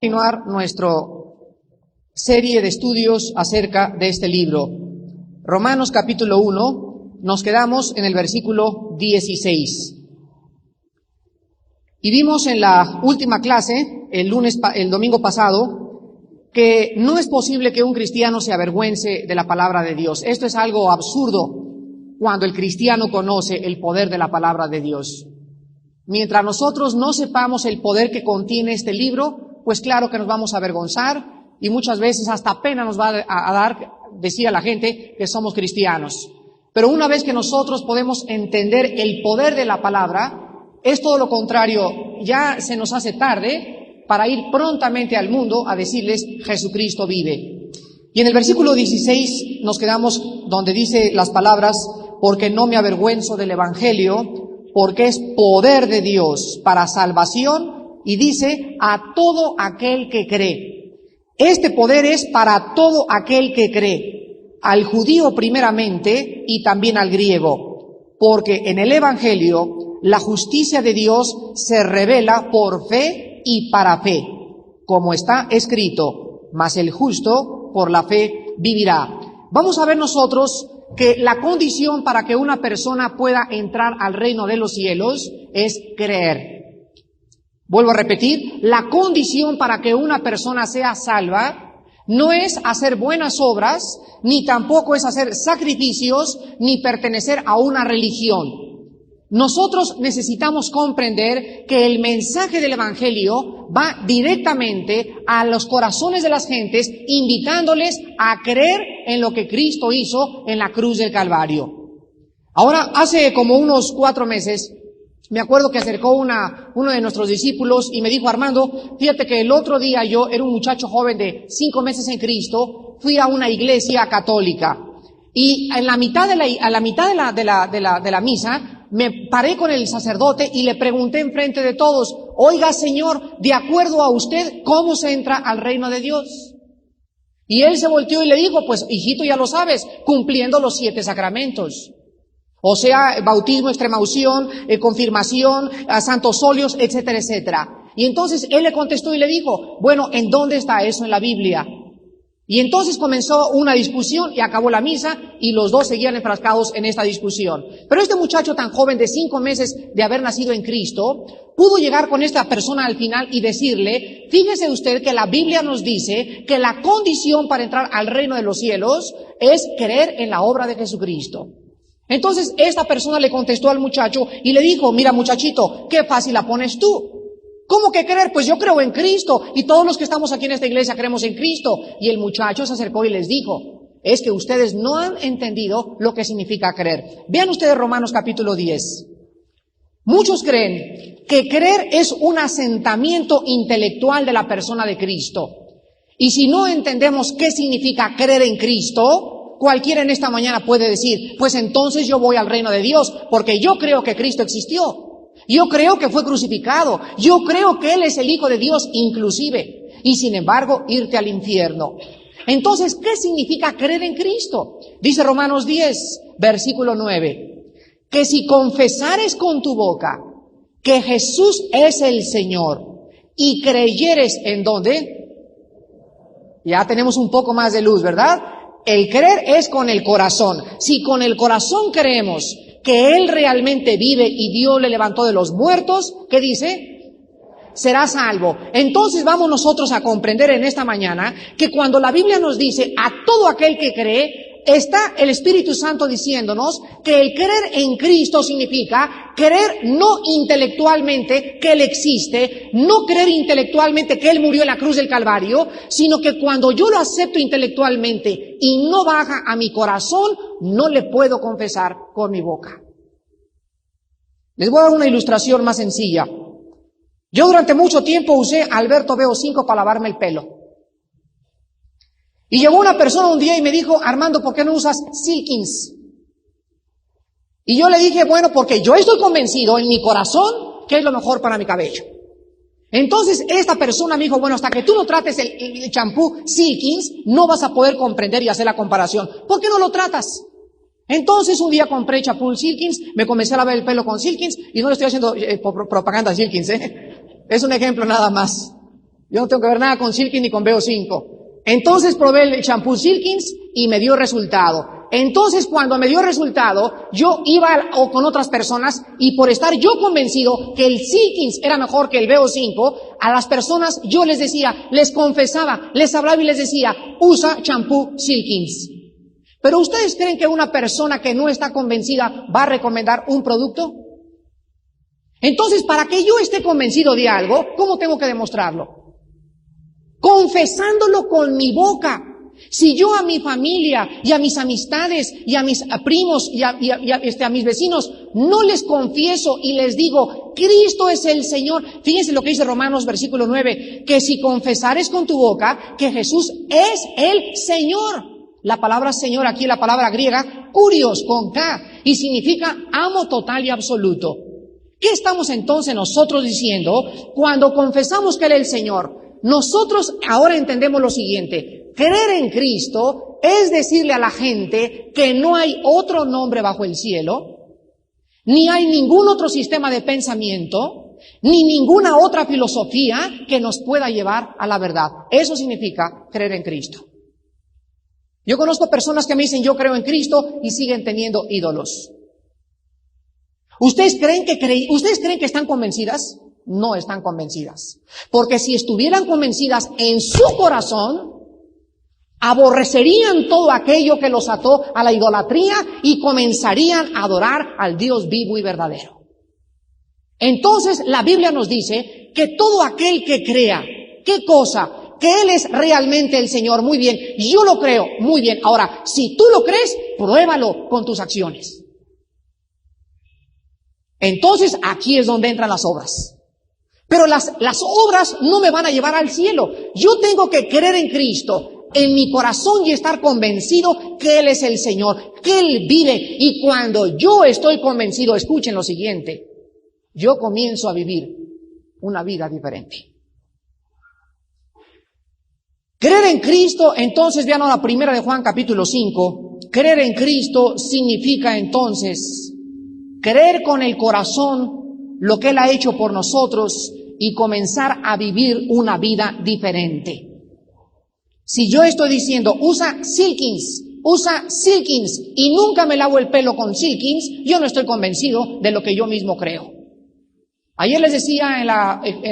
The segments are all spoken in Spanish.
Continuar nuestra serie de estudios acerca de este libro. Romanos capítulo 1, nos quedamos en el versículo 16. Y vimos en la última clase, el domingo pasado, que no es posible que un cristiano se avergüence de la palabra de Dios. Esto es algo absurdo cuando el cristiano conoce el poder de la palabra de Dios. Mientras nosotros no sepamos el poder que contiene este libro, pues claro que nos vamos a avergonzar y muchas veces hasta pena nos va a dar decir a la gente que somos cristianos. Pero una vez que nosotros podemos entender el poder de la palabra, es todo lo contrario, ya se nos hace tarde para ir prontamente al mundo a decirles Jesucristo vive. Y en el versículo 16 nos quedamos donde dice las palabras, porque no me avergüenzo del evangelio, porque es poder de Dios para salvación, y dice, a todo aquel que cree. Este poder es para todo aquel que cree, al judío primeramente y también al griego, porque en el evangelio la justicia de Dios se revela por fe y para fe, como está escrito, mas el justo por la fe vivirá. Vamos a ver nosotros que la condición para que una persona pueda entrar al reino de los cielos es creer. Vuelvo a repetir, la condición para que una persona sea salva no es hacer buenas obras, ni tampoco es hacer sacrificios, ni pertenecer a una religión. Nosotros necesitamos comprender que el mensaje del evangelio va directamente a los corazones de las gentes, invitándoles a creer en lo que Cristo hizo en la cruz del Calvario. Ahora, hace como unos 4 meses, me acuerdo que acercó uno de nuestros discípulos y me dijo, Armando, fíjate que el otro día yo era un muchacho joven de 5 meses en Cristo, fui a una iglesia católica y a la mitad de la misa me paré con el sacerdote y le pregunté enfrente de todos, oiga señor, de acuerdo a usted, ¿cómo se entra al reino de Dios? Y él se volteó y le dijo, pues hijito, ya lo sabes, cumpliendo los 7 sacramentos. O sea, bautismo, extremaunción, confirmación, santos óleos, etcétera, etcétera. Y entonces él le contestó y le dijo, bueno, ¿en dónde está eso en la Biblia? Y entonces comenzó una discusión y acabó la misa y los dos seguían enfrascados en esta discusión. Pero este muchacho tan joven de 5 meses de haber nacido en Cristo, pudo llegar con esta persona al final y decirle, fíjese usted que la Biblia nos dice que la condición para entrar al reino de los cielos es creer en la obra de Jesucristo. Entonces esta persona le contestó al muchacho y le dijo, mira muchachito, qué fácil la pones tú. ¿Cómo que creer? Pues yo creo en Cristo y todos los que estamos aquí en esta iglesia creemos en Cristo. Y el muchacho se acercó y les dijo, es que ustedes no han entendido lo que significa creer. Vean ustedes Romanos capítulo 10. Muchos creen que creer es un asentamiento intelectual de la persona de Cristo. Y si no entendemos qué significa creer en Cristo, cualquiera en esta mañana puede decir, pues entonces yo voy al reino de Dios, porque yo creo que Cristo existió. Yo creo que fue crucificado. Yo creo que Él es el Hijo de Dios inclusive. Y sin embargo, irte al infierno. Entonces, ¿qué significa creer en Cristo? Dice Romanos 10, versículo 9. Que si confesares con tu boca que Jesús es el Señor y creyeres en ¿dónde? Ya tenemos un poco más de luz, ¿verdad? El creer es con el corazón. Si con el corazón creemos que Él realmente vive y Dios le levantó de los muertos, ¿qué dice? Será salvo. Entonces vamos nosotros a comprender en esta mañana que cuando la Biblia nos dice a todo aquel que cree, está el Espíritu Santo diciéndonos que el creer en Cristo significa creer no intelectualmente que Él existe, no creer intelectualmente que Él murió en la cruz del Calvario, sino que cuando yo lo acepto intelectualmente y no baja a mi corazón, no le puedo confesar con mi boca. Les voy a dar una ilustración más sencilla. Yo durante mucho tiempo usé Alberto Veo 5 para lavarme el pelo. Y llegó una persona un día y me dijo, Armando, ¿por qué no usas Silkins? Y yo le dije, bueno, porque yo estoy convencido en mi corazón que es lo mejor para mi cabello. Entonces esta persona me dijo, bueno, hasta que tú no trates el champú Silkins, no vas a poder comprender y hacer la comparación. ¿Por qué no lo tratas? Entonces un día compré champú Silkins, me comencé a lavar el pelo con Silkins, y no le estoy haciendo propaganda a Silkins, es un ejemplo nada más. Yo no tengo que ver nada con Silkins ni con BO5. Entonces probé el champú Silkins y me dio resultado. Entonces cuando me dio resultado, yo iba con otras personas y por estar yo convencido que el Silkins era mejor que el BO5, a las personas yo les decía, les confesaba, les hablaba y les decía, usa champú Silkins. Pero ¿ustedes creen que una persona que no está convencida va a recomendar un producto? Entonces, para que yo esté convencido de algo, ¿cómo tengo que demostrarlo? Confesándolo con mi boca. Si yo a mi familia y a mis amistades y a mis primos y a mis vecinos no les confieso y les digo, Cristo es el Señor. Fíjense lo que dice Romanos versículo 9, que si confesares con tu boca que Jesús es el Señor. La palabra Señor aquí es la palabra griega, kurios, con K, y significa amo total y absoluto. ¿Qué estamos entonces nosotros diciendo cuando confesamos que Él es el Señor? Nosotros ahora entendemos lo siguiente: creer en Cristo es decirle a la gente que no hay otro nombre bajo el cielo, ni hay ningún otro sistema de pensamiento, ni ninguna otra filosofía que nos pueda llevar a la verdad. Eso significa creer en Cristo. Yo conozco personas que me dicen yo creo en Cristo y siguen teniendo ídolos. ¿Ustedes creen que están convencidas? No están convencidas. Porque si estuvieran convencidas en su corazón, aborrecerían todo aquello que los ató a la idolatría y comenzarían a adorar al Dios vivo y verdadero. Entonces la Biblia nos dice que todo aquel que crea, ¿qué cosa? Que Él es realmente el Señor. Muy bien, yo lo creo, muy bien. Ahora, si tú lo crees, pruébalo con tus acciones. Entonces aquí es donde entran las obras. Pero las obras no me van a llevar al cielo. Yo tengo que creer en Cristo en mi corazón y estar convencido que Él es el Señor, que Él vive. Y cuando yo estoy convencido, escuchen lo siguiente, yo comienzo a vivir una vida diferente. Creer en Cristo, entonces, vean ahora 1 de Juan capítulo 5, creer en Cristo significa entonces creer con el corazón lo que Él ha hecho por nosotros y comenzar a vivir una vida diferente. Si yo estoy diciendo, usa Silkins, y nunca me lavo el pelo con Silkins, yo no estoy convencido de lo que yo mismo creo. Ayer les decía en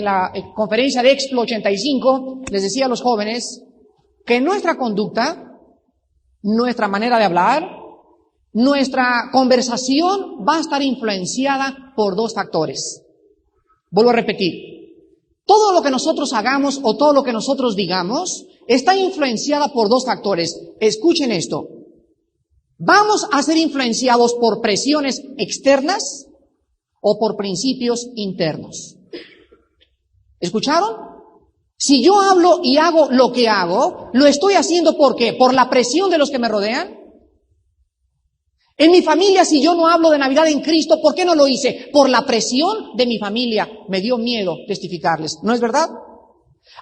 la conferencia de Explo 85, les decía a los jóvenes que nuestra conducta, nuestra manera de hablar, nuestra conversación va a estar influenciada por dos factores. Vuelvo a repetir, todo lo que nosotros hagamos o todo lo que nosotros digamos está influenciada por dos factores. Escuchen esto. Vamos a ser influenciados por presiones externas o por principios internos. ¿Escucharon? Si yo hablo y hago lo que hago, lo estoy haciendo ¿por qué? ¿Por la presión de los que me rodean? En mi familia, si yo no hablo de Navidad en Cristo, ¿por qué no lo hice? Por la presión de mi familia. Me dio miedo testificarles. ¿No es verdad?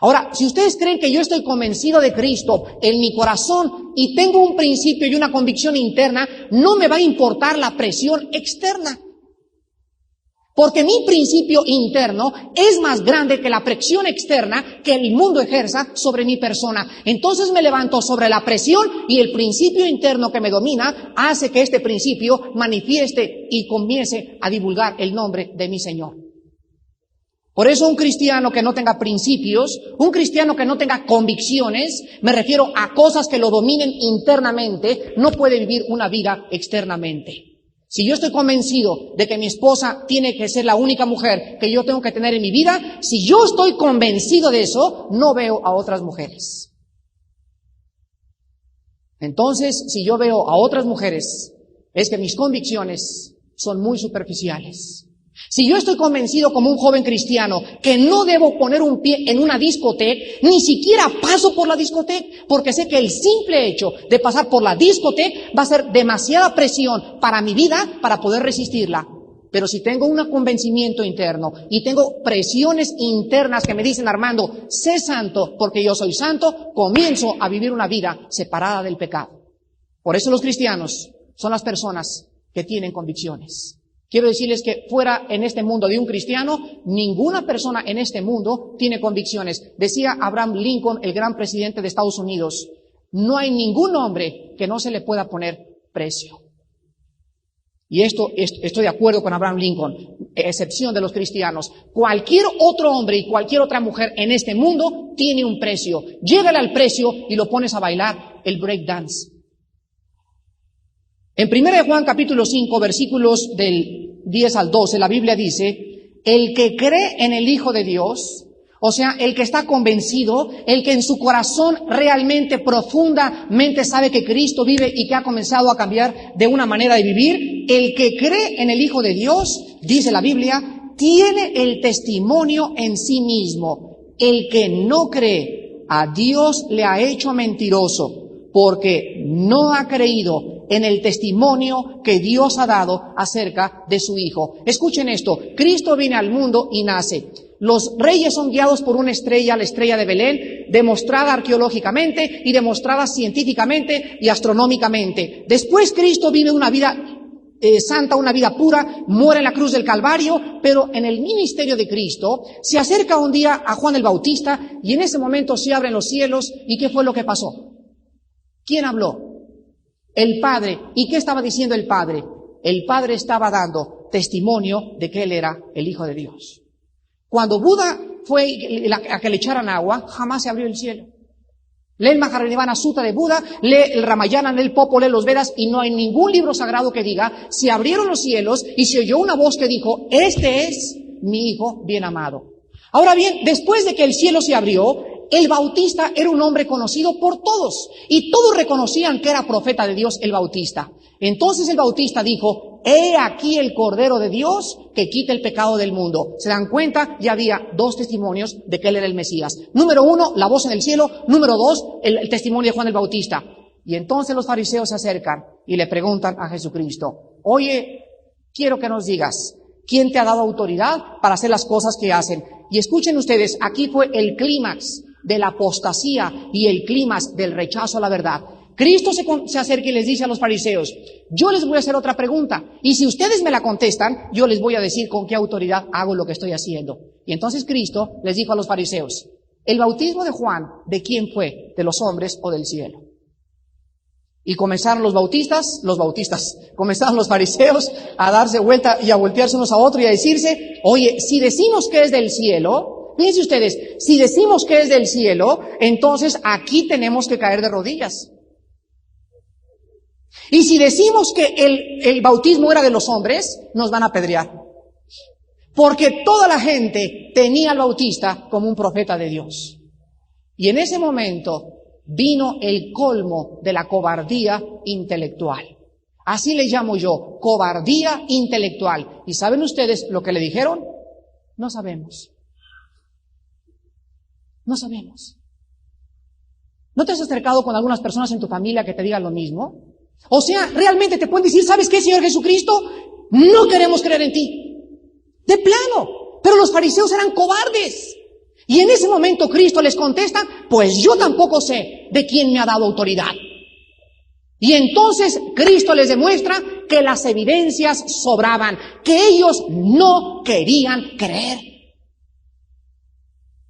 Ahora, si ustedes creen que yo estoy convencido de Cristo en mi corazón y tengo un principio y una convicción interna, no me va a importar la presión externa. Porque mi principio interno es más grande que la presión externa que el mundo ejerza sobre mi persona. Entonces me levanto sobre la presión y el principio interno que me domina hace que este principio manifieste y comience a divulgar el nombre de mi Señor. Por eso un cristiano que no tenga principios, un cristiano que no tenga convicciones, me refiero a cosas que lo dominen internamente, no puede vivir una vida externamente. Si yo estoy convencido de que mi esposa tiene que ser la única mujer que yo tengo que tener en mi vida, si yo estoy convencido de eso, no veo a otras mujeres. Entonces, si yo veo a otras mujeres, es que mis convicciones son muy superficiales. Si yo estoy convencido como un joven cristiano que no debo poner un pie en una discoteca, ni siquiera paso por la discoteca, porque sé que el simple hecho de pasar por la discoteca va a ser demasiada presión para mi vida para poder resistirla. Pero si tengo un convencimiento interno y tengo presiones internas que me dicen, Armando, sé santo porque yo soy santo, comienzo a vivir una vida separada del pecado. Por eso los cristianos son las personas que tienen convicciones. Quiero decirles que fuera en este mundo de un cristiano, ninguna persona en este mundo tiene convicciones. Decía Abraham Lincoln, el gran presidente de Estados Unidos, no hay ningún hombre que no se le pueda poner precio. Y estoy de acuerdo con Abraham Lincoln, excepción de los cristianos. Cualquier otro hombre y cualquier otra mujer en este mundo tiene un precio. Llégale al precio y lo pones a bailar el break dance. En 1 Juan capítulo 5, versículos del 10 al 12, la Biblia dice, el que cree en el Hijo de Dios, o sea, el que está convencido, el que en su corazón realmente, profundamente sabe que Cristo vive y que ha comenzado a cambiar de una manera de vivir, el que cree en el Hijo de Dios, dice la Biblia, tiene el testimonio en sí mismo. El que no cree, a Dios le ha hecho mentiroso, porque no ha creído en el testimonio que Dios ha dado acerca de su Hijo. Escuchen esto, Cristo viene al mundo y nace. Los reyes son guiados por una estrella, la estrella de Belén, demostrada arqueológicamente y demostrada científicamente y astronómicamente. Después Cristo vive una vida santa, una vida pura, muere en la cruz del Calvario, pero en el ministerio de Cristo se acerca un día a Juan el Bautista y en ese momento se abren los cielos. ¿Y qué fue lo que pasó? ¿Quién habló? El Padre. ¿Y qué estaba diciendo el Padre? El Padre estaba dando testimonio de que Él era el Hijo de Dios. Cuando Buda fue a que le echaran agua, jamás se abrió el cielo. Lee el Maharinivana Sutta de Buda, lee el Ramayana, lee el Popo, lee los Vedas, y no hay ningún libro sagrado que diga, se abrieron los cielos y se oyó una voz que dijo, este es mi Hijo bien amado. Ahora bien, después de que el cielo se abrió, el Bautista era un hombre conocido por todos, y todos reconocían que era profeta de Dios el Bautista. Entonces el Bautista dijo, he aquí el Cordero de Dios que quita el pecado del mundo. ¿Se dan cuenta? Ya había dos testimonios de que Él era el Mesías. Número uno, la voz en el cielo. Número dos, el testimonio de Juan el Bautista. Y entonces los fariseos se acercan y le preguntan a Jesucristo, oye, quiero que nos digas, ¿quién te ha dado autoridad para hacer las cosas que hacen? Y escuchen ustedes, aquí fue el clímax de la apostasía y el clímax del rechazo a la verdad. Cristo se acerca y les dice a los fariseos, yo les voy a hacer otra pregunta, y si ustedes me la contestan, yo les voy a decir con qué autoridad hago lo que estoy haciendo. Y entonces Cristo les dijo a los fariseos, ¿el bautismo de Juan de quién fue? ¿De los hombres o del cielo? Y comenzaron comenzaron los fariseos a darse vuelta y a voltearse unos a otros y a decirse, oye, si decimos que es del cielo, fíjense ustedes, si decimos que es del cielo, entonces aquí tenemos que caer de rodillas. Y si decimos que el bautismo era de los hombres, nos van a apedrear. Porque toda la gente tenía al Bautista como un profeta de Dios. Y en ese momento vino el colmo de la cobardía intelectual. Así le llamo yo, cobardía intelectual. ¿Y saben ustedes lo que le dijeron? No sabemos. No sabemos. ¿No te has acercado con algunas personas en tu familia que te digan lo mismo? O sea, realmente te pueden decir, ¿sabes qué, Señor Jesucristo? No queremos creer en ti. De plano. Pero los fariseos eran cobardes. Y en ese momento Cristo les contesta, pues yo tampoco sé de quién me ha dado autoridad. Y entonces Cristo les demuestra que las evidencias sobraban, que ellos no querían creer.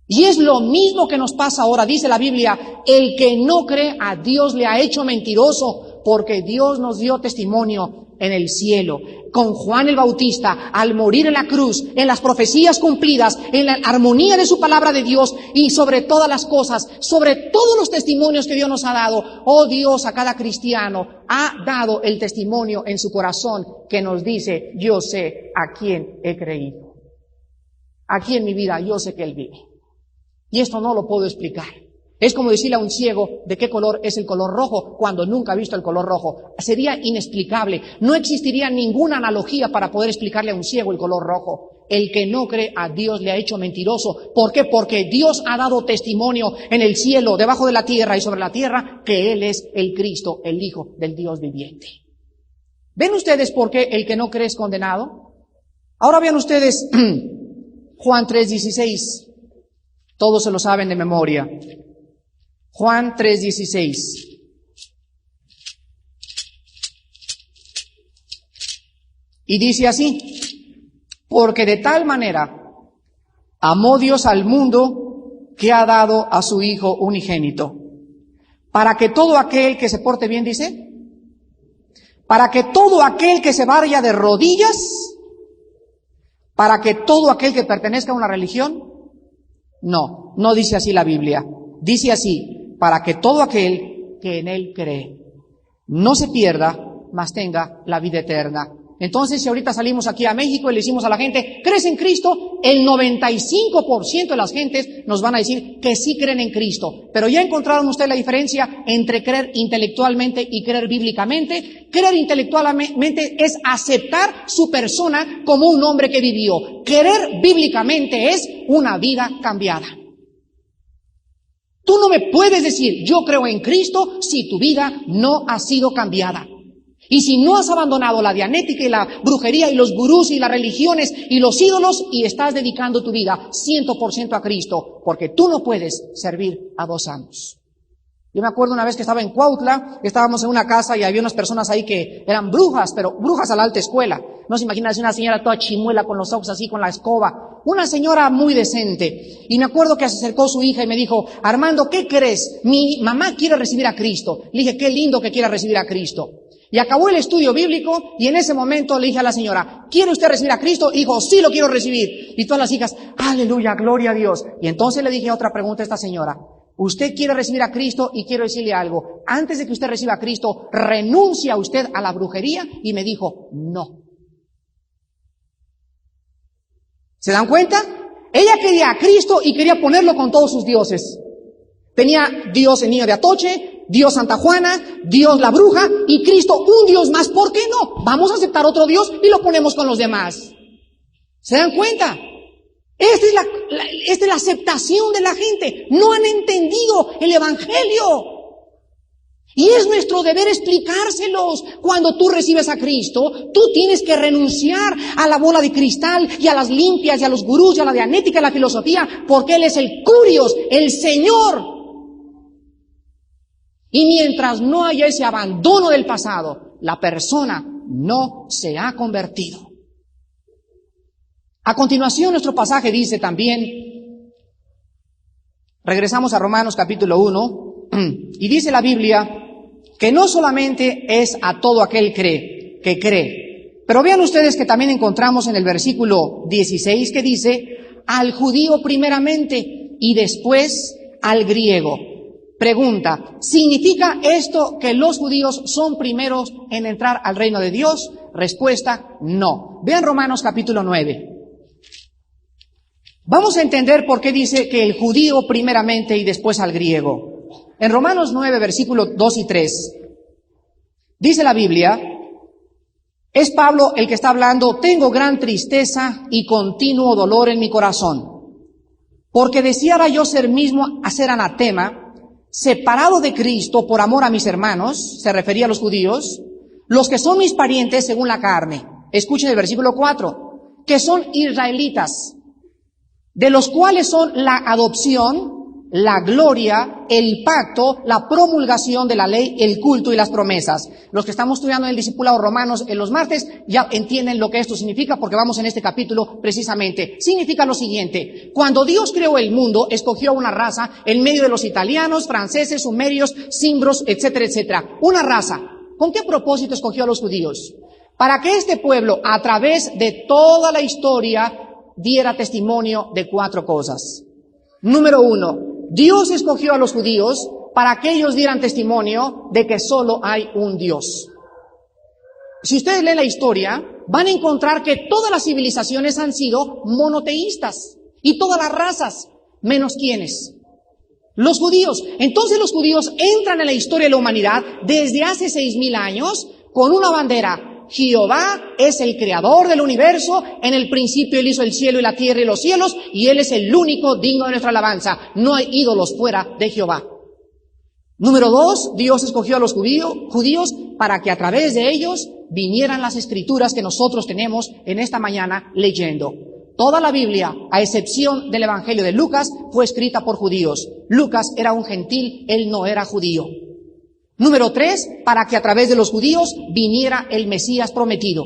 Y es lo mismo que nos pasa ahora, dice la Biblia, el que no cree a Dios le ha hecho mentiroso, porque Dios nos dio testimonio en el cielo, con Juan el Bautista, al morir en la cruz, en las profecías cumplidas, en la armonía de su palabra de Dios y sobre todas las cosas, sobre todos los testimonios que Dios nos ha dado. Oh Dios, a cada cristiano ha dado el testimonio en su corazón que nos dice, yo sé a quién he creído. Aquí en mi vida yo sé que Él vive. Y esto no lo puedo explicar. Es como decirle a un ciego de qué color es el color rojo cuando nunca ha visto el color rojo. Sería inexplicable. No existiría ninguna analogía para poder explicarle a un ciego el color rojo. El que no cree a Dios le ha hecho mentiroso. ¿Por qué? Porque Dios ha dado testimonio en el cielo, debajo de la tierra y sobre la tierra, que Él es el Cristo, el Hijo del Dios viviente. ¿Ven ustedes por qué el que no cree es condenado? Ahora vean ustedes Juan 3:16. Todos se lo saben de memoria. Juan 3:16. Y dice así: porque de tal manera amó Dios al mundo que ha dado a su Hijo unigénito, para que todo aquel que se porte bien, dice, para que todo aquel que se vaya de rodillas, para que todo aquel que pertenezca a una religión, no dice así la Biblia, dice así: para que todo aquel que en Él cree no se pierda, mas tenga la vida eterna. Entonces, si ahorita salimos aquí a México y le decimos a la gente, ¿crees en Cristo? El 95% de las gentes nos van a decir que sí creen en Cristo. Pero ¿ya encontraron ustedes la diferencia entre creer intelectualmente y creer bíblicamente? Creer intelectualmente es aceptar su persona como un hombre que vivió. Creer bíblicamente es una vida cambiada. Tú no me puedes decir, yo creo en Cristo, si tu vida no ha sido cambiada. Y si no has abandonado la dianética y la brujería y los gurús y las religiones y los ídolos y estás dedicando tu vida 100% a Cristo, porque tú no puedes servir a dos amos. Yo me acuerdo una vez que estaba en Cuautla, estábamos en una casa y había unas personas ahí que eran brujas, pero brujas a la alta escuela. No se imaginan, una señora toda chimuela con los ojos así, con la escoba. Una señora muy decente. Y me acuerdo que se acercó su hija y me dijo, Armando, ¿qué crees? Mi mamá quiere recibir a Cristo. Le dije, qué lindo que quiera recibir a Cristo. Y acabó el estudio bíblico y en ese momento le dije a la señora, ¿quiere usted recibir a Cristo? Y dijo, sí, lo quiero recibir. Y todas las hijas, aleluya, gloria a Dios. Y entonces le dije otra pregunta a esta señora. Usted quiere recibir a Cristo y quiero decirle algo. Antes de que usted reciba a Cristo, ¿renuncia usted a la brujería? Y me dijo, no. ¿Se dan cuenta? Ella quería a Cristo y quería ponerlo con todos sus dioses. Tenía Dios el niño de Atoche, Dios Santa Juana, Dios la bruja y Cristo un Dios más. ¿Por qué no? Vamos a aceptar otro Dios y lo ponemos con los demás. ¿Se dan cuenta? Esta es la aceptación de la gente. No han entendido el Evangelio. Y es nuestro deber explicárselos. Cuando tú recibes a Cristo, tú tienes que renunciar a la bola de cristal y a las limpias y a los gurús y a la dianética y a la filosofía, porque Él es el Curios, el Señor. Y mientras no haya ese abandono del pasado, la persona no se ha convertido. A continuación, nuestro pasaje dice también, regresamos a Romanos capítulo 1, y dice la Biblia que no solamente es a todo aquel que cree, pero vean ustedes que también encontramos en el versículo 16 que dice, al judío primeramente y después al griego. Pregunta, ¿significa esto que los judíos son primeros en entrar al reino de Dios? Respuesta, no. Vean Romanos capítulo 9. Vamos a entender por qué dice que el judío primeramente y después al griego. En Romanos 9, versículos 2 y 3, dice la Biblia, es Pablo el que está hablando, tengo gran tristeza y continuo dolor en mi corazón, porque deseara yo ser mismo a ser anatema, separado de Cristo por amor a mis hermanos, se refería a los judíos, los que son mis parientes según la carne. Escuchen el versículo 4, que son israelitas, de los cuales son la adopción, la gloria, el pacto, la promulgación de la ley, el culto y las promesas. Los que estamos estudiando en el discipulado Romanos en los martes ya entienden lo que esto significa porque vamos en este capítulo precisamente. Significa lo siguiente, cuando Dios creó el mundo, escogió una raza en medio de los italianos, franceses, sumerios, cimbros, etcétera, etcétera. Una raza. ¿Con qué propósito escogió a los judíos? Para que este pueblo, a través de toda la historia, diera testimonio de 4 cosas. Número 1, Dios escogió a los judíos para que ellos dieran testimonio de que solo hay un Dios. Si ustedes leen la historia, van a encontrar que todas las civilizaciones han sido monoteístas y todas las razas, menos ¿quiénes? Los judíos. Entonces los judíos entran en la historia de la humanidad desde hace 6,000 años con una bandera. Jehová es el creador del universo, en el principio Él hizo el cielo y la tierra y los cielos, y Él es el único digno de nuestra alabanza. No hay ídolos fuera de Jehová. Número 2, Dios escogió a los judíos para que a través de ellos vinieran las escrituras que nosotros tenemos en esta mañana leyendo. Toda la Biblia, a excepción del Evangelio de Lucas, fue escrita por judíos. Lucas era un gentil, él no era judío. Número 3, para que a través de los judíos viniera el Mesías prometido.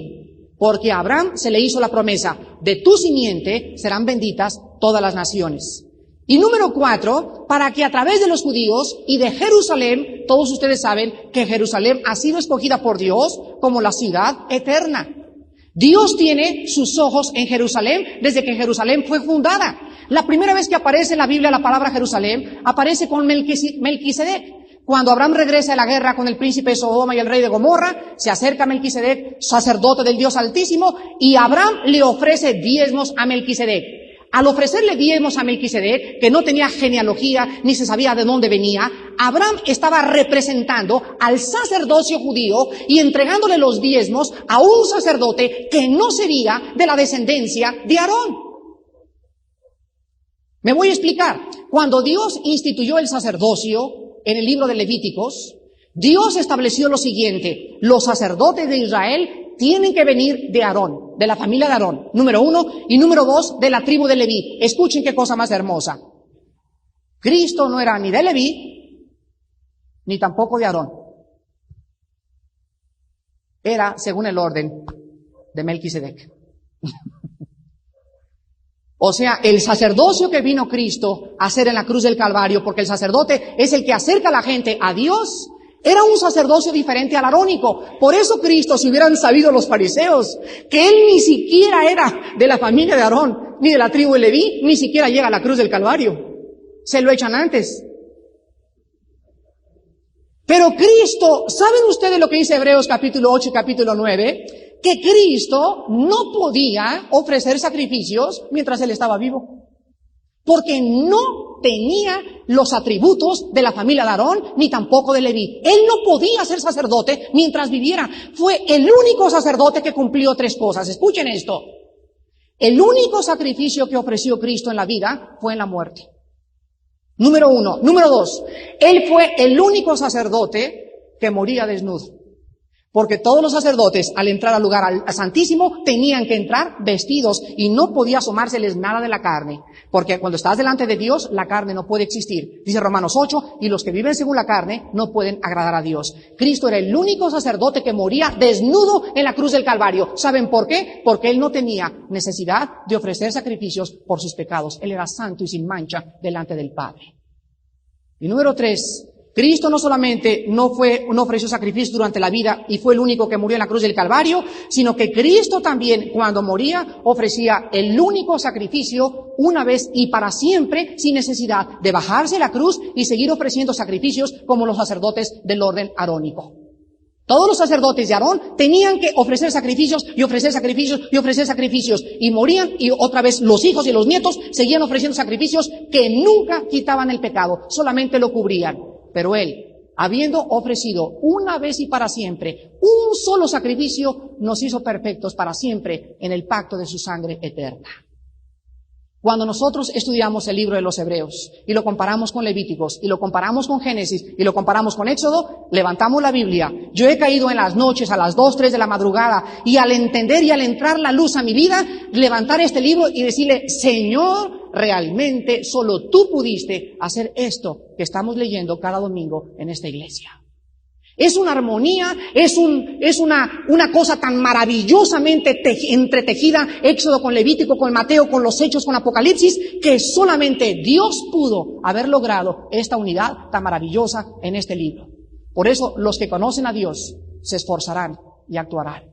porque a Abraham se le hizo la promesa, de tu simiente serán benditas todas las naciones. Y número 4, para que a través de los judíos y de Jerusalén, todos ustedes saben que Jerusalén ha sido escogida por Dios como la ciudad eterna. Dios tiene sus ojos en Jerusalén desde que Jerusalén fue fundada. La primera vez que aparece en la Biblia la palabra Jerusalén, aparece con Melquisedec. Cuando Abraham regresa de la guerra con el príncipe de Sodoma y el rey de Gomorra, se acerca a Melquisedec, sacerdote del Dios Altísimo, y Abraham le ofrece diezmos a Melquisedec. Al ofrecerle diezmos a Melquisedec, que no tenía genealogía ni se sabía de dónde venía, Abraham estaba representando al sacerdocio judío y entregándole los diezmos a un sacerdote que no sería de la descendencia de Aarón. Me voy a explicar. Cuando Dios instituyó el sacerdocio en el libro de Levíticos, Dios estableció lo siguiente: los sacerdotes de Israel tienen que venir de Aarón, de la familia de Aarón, número 1, y número 2, de la tribu de Leví. Escuchen qué cosa más hermosa. Cristo no era ni de Leví, ni tampoco de Aarón. Era según el orden de Melquisedec. O sea, el sacerdocio que vino Cristo a hacer en la cruz del Calvario, porque el sacerdote es el que acerca a la gente a Dios, era un sacerdocio diferente al arónico. Por eso Cristo, si hubieran sabido los fariseos que él ni siquiera era de la familia de Aarón, ni de la tribu de Leví, ni siquiera llega a la cruz del Calvario. Se lo echan antes. Pero Cristo, ¿saben ustedes lo que dice Hebreos capítulo 8 y capítulo 9? Que Cristo no podía ofrecer sacrificios mientras él estaba vivo. Porque no tenía los atributos de la familia de Aarón, ni tampoco de Leví. Él no podía ser sacerdote mientras viviera. Fue el único sacerdote que cumplió 3 cosas. Escuchen esto. El único sacrificio que ofreció Cristo en la vida fue en la muerte. Número 1. Número 2. Él fue el único sacerdote que moría desnudo. Porque todos los sacerdotes, al entrar al lugar santísimo, tenían que entrar vestidos y no podía asomárseles nada de la carne. Porque cuando estás delante de Dios, la carne no puede existir. Dice Romanos 8, y los que viven según la carne no pueden agradar a Dios. Cristo era el único sacerdote que moría desnudo en la cruz del Calvario. ¿Saben por qué? Porque él no tenía necesidad de ofrecer sacrificios por sus pecados. Él era santo y sin mancha delante del Padre. Y número 3. Cristo no solamente no ofreció sacrificios durante la vida y fue el único que murió en la cruz del Calvario, sino que Cristo también, cuando moría, ofrecía el único sacrificio una vez y para siempre, sin necesidad de bajarse la cruz y seguir ofreciendo sacrificios como los sacerdotes del orden arónico. Todos los sacerdotes de Aarón tenían que ofrecer sacrificios y ofrecer sacrificios y ofrecer sacrificios, y morían, y otra vez los hijos y los nietos seguían ofreciendo sacrificios que nunca quitaban el pecado, solamente lo cubrían. Pero él, habiendo ofrecido una vez y para siempre un solo sacrificio, nos hizo perfectos para siempre en el pacto de su sangre eterna. Cuando nosotros estudiamos el libro de los Hebreos y lo comparamos con Levíticos y lo comparamos con Génesis y lo comparamos con Éxodo, levantamos la Biblia. Yo he caído en las noches a las 2, 3 de la madrugada y al entender y al entrar la luz a mi vida, levantar este libro y decirle: Señor, realmente solo tú pudiste hacer esto que estamos leyendo cada domingo en esta iglesia. Es una armonía, es una cosa tan maravillosamente entretejida, Éxodo con Levítico, con Mateo, con los Hechos, con Apocalipsis, que solamente Dios pudo haber logrado esta unidad tan maravillosa en este libro. Por eso los que conocen a Dios se esforzarán y actuarán.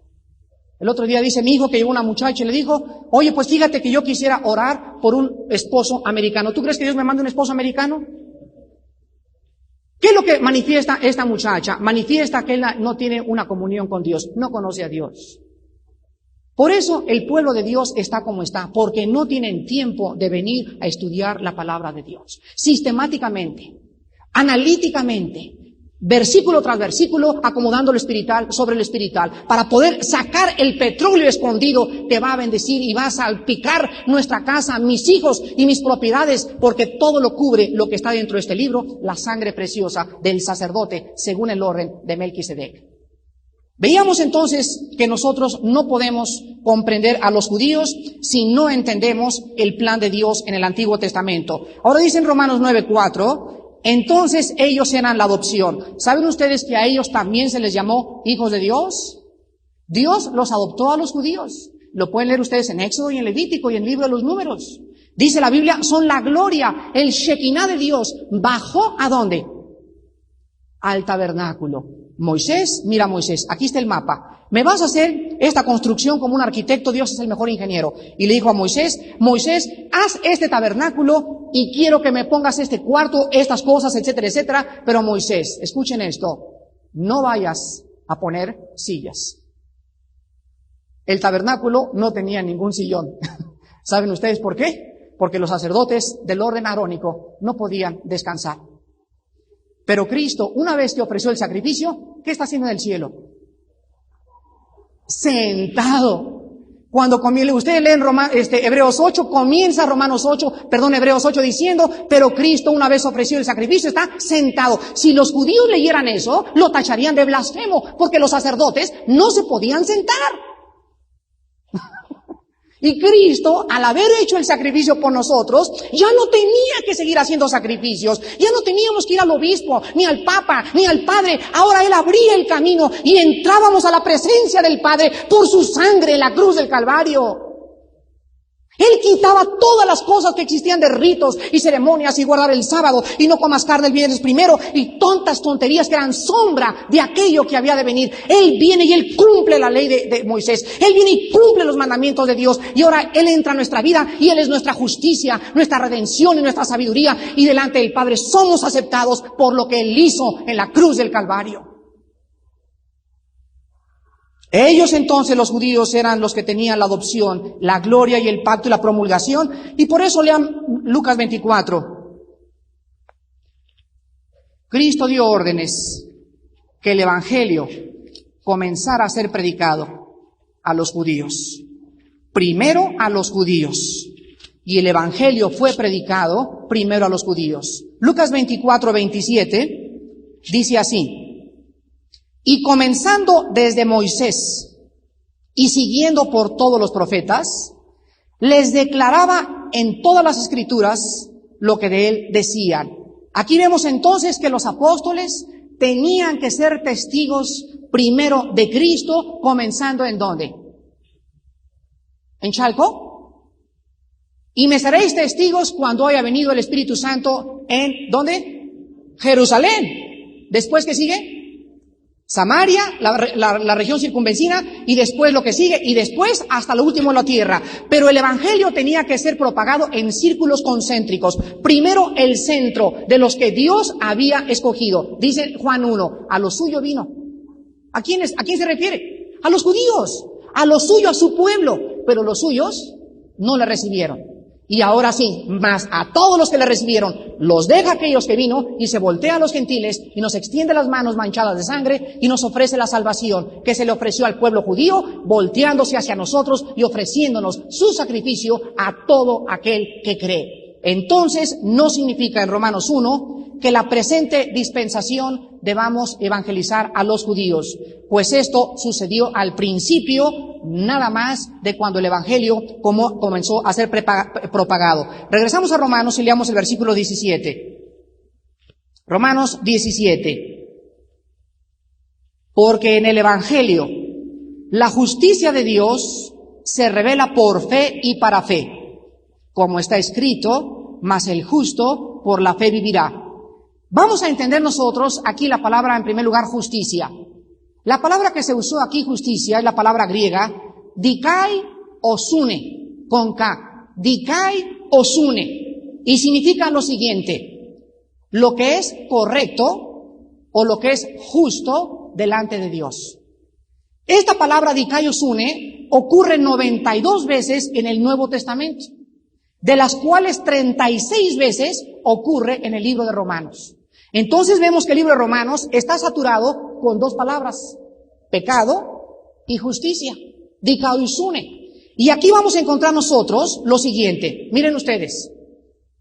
El otro día dice mi hijo que llegó una muchacha y le dijo: oye, pues fíjate que yo quisiera orar por un esposo americano. ¿Tú crees que Dios me manda un esposo americano? ¿Qué es lo que manifiesta esta muchacha? Manifiesta que él no tiene una comunión con Dios, no conoce a Dios. Por eso el pueblo de Dios está como está, porque no tienen tiempo de venir a estudiar la palabra de Dios. Sistemáticamente, analíticamente, versículo tras versículo, acomodando lo espiritual sobre lo espiritual, para poder sacar el petróleo escondido que va a bendecir y va a salpicar nuestra casa, mis hijos y mis propiedades, porque todo lo cubre lo que está dentro de este libro, la sangre preciosa del sacerdote, según el orden de Melquisedec. Veíamos entonces que nosotros no podemos comprender a los judíos si no entendemos el plan de Dios en el Antiguo Testamento. Ahora dice en Romanos 9:4, entonces ellos eran la adopción. ¿Saben ustedes que a ellos también se les llamó hijos de Dios? Dios los adoptó a los judíos. Lo pueden leer ustedes en Éxodo y en Levítico y en el libro de los Números. Dice la Biblia, son la gloria, el Shekinah de Dios. ¿Bajó a dónde? Al tabernáculo. Moisés, mira Moisés, aquí está el mapa. Me vas a hacer esta construcción como un arquitecto, Dios es el mejor ingeniero. Y le dijo a Moisés, Moisés, haz este tabernáculo y quiero que me pongas este cuarto, estas cosas, etcétera, etcétera. Pero Moisés, escuchen esto, no vayas a poner sillas. El tabernáculo no tenía ningún sillón. ¿Saben ustedes por qué? Porque los sacerdotes del orden arónico no podían descansar. Pero Cristo, una vez que ofreció el sacrificio, ¿qué está haciendo en el cielo? Sentado. Cuando ustedes leen Hebreos 8, comienza Hebreos 8 diciendo, pero Cristo una vez ofreció el sacrificio, está sentado. Si los judíos leyeran eso, lo tacharían de blasfemo, porque los sacerdotes no se podían sentar. Y Cristo, al haber hecho el sacrificio por nosotros, ya no tenía que seguir haciendo sacrificios. Ya no teníamos que ir al obispo, ni al papa, ni al padre. Ahora Él abría el camino y entrábamos a la presencia del Padre por su sangre en la cruz del Calvario. Él quitaba todas las cosas que existían de ritos y ceremonias y guardar el sábado y no comas carne el viernes primero y tonterías que eran sombra de aquello que había de venir. Él viene y Él cumple la ley de Moisés. Él viene y cumple los mandamientos de Dios y ahora Él entra a nuestra vida y Él es nuestra justicia, nuestra redención y nuestra sabiduría y delante del Padre somos aceptados por lo que Él hizo en la cruz del Calvario. Ellos entonces, los judíos, eran los que tenían la adopción, la gloria y el pacto y la promulgación. Y por eso lean Lucas 24. Cristo dio órdenes que el evangelio comenzara a ser predicado a los judíos. Primero a los judíos. Y el evangelio fue predicado primero a los judíos. Lucas 24, 27 dice así. Y comenzando desde Moisés y siguiendo por todos los profetas, les declaraba en todas las escrituras lo que de él decían. Aquí vemos entonces que los apóstoles tenían que ser testigos primero de Cristo, comenzando ¿en dónde? ¿En Chalco? Y me seréis testigos cuando haya venido el Espíritu Santo en ¿dónde? Jerusalén. ¿Después qué sigue? Samaria, la región circunvecina, y después lo que sigue, y después hasta lo último en la tierra. Pero el evangelio tenía que ser propagado en círculos concéntricos. Primero el centro de los que Dios había escogido. Dice Juan 1, a lo suyo vino. ¿A quién se refiere? A los judíos, a lo suyo, a su pueblo. Pero los suyos no le recibieron. Y ahora sí, más a todos los que le recibieron, los deja aquellos que vino y se voltea a los gentiles y nos extiende las manos manchadas de sangre y nos ofrece la salvación que se le ofreció al pueblo judío, volteándose hacia nosotros y ofreciéndonos su sacrificio a todo aquel que cree. Entonces, no significa en Romanos 1 que la presente dispensación debamos evangelizar a los judíos, pues esto sucedió al principio nada más de cuando el evangelio comenzó a ser propagado. Regresamos a Romanos y leamos el versículo 17. Romanos 17. Porque en el evangelio la justicia de Dios se revela por fe y para fe, como está escrito, mas el justo por la fe vivirá. Vamos a entender nosotros aquí la palabra, en primer lugar, justicia. La palabra que se usó aquí, justicia, es la palabra griega, dikai osune, con K. Dikai osune. Y significa lo siguiente, lo que es correcto o lo que es justo delante de Dios. Esta palabra dikai osune ocurre 92 veces en el Nuevo Testamento, de las cuales 36 veces ocurre en el libro de Romanos. Entonces vemos que el libro de Romanos está saturado con dos palabras, pecado y justicia, dikaioisune. Y aquí vamos a encontrar nosotros lo siguiente, miren ustedes,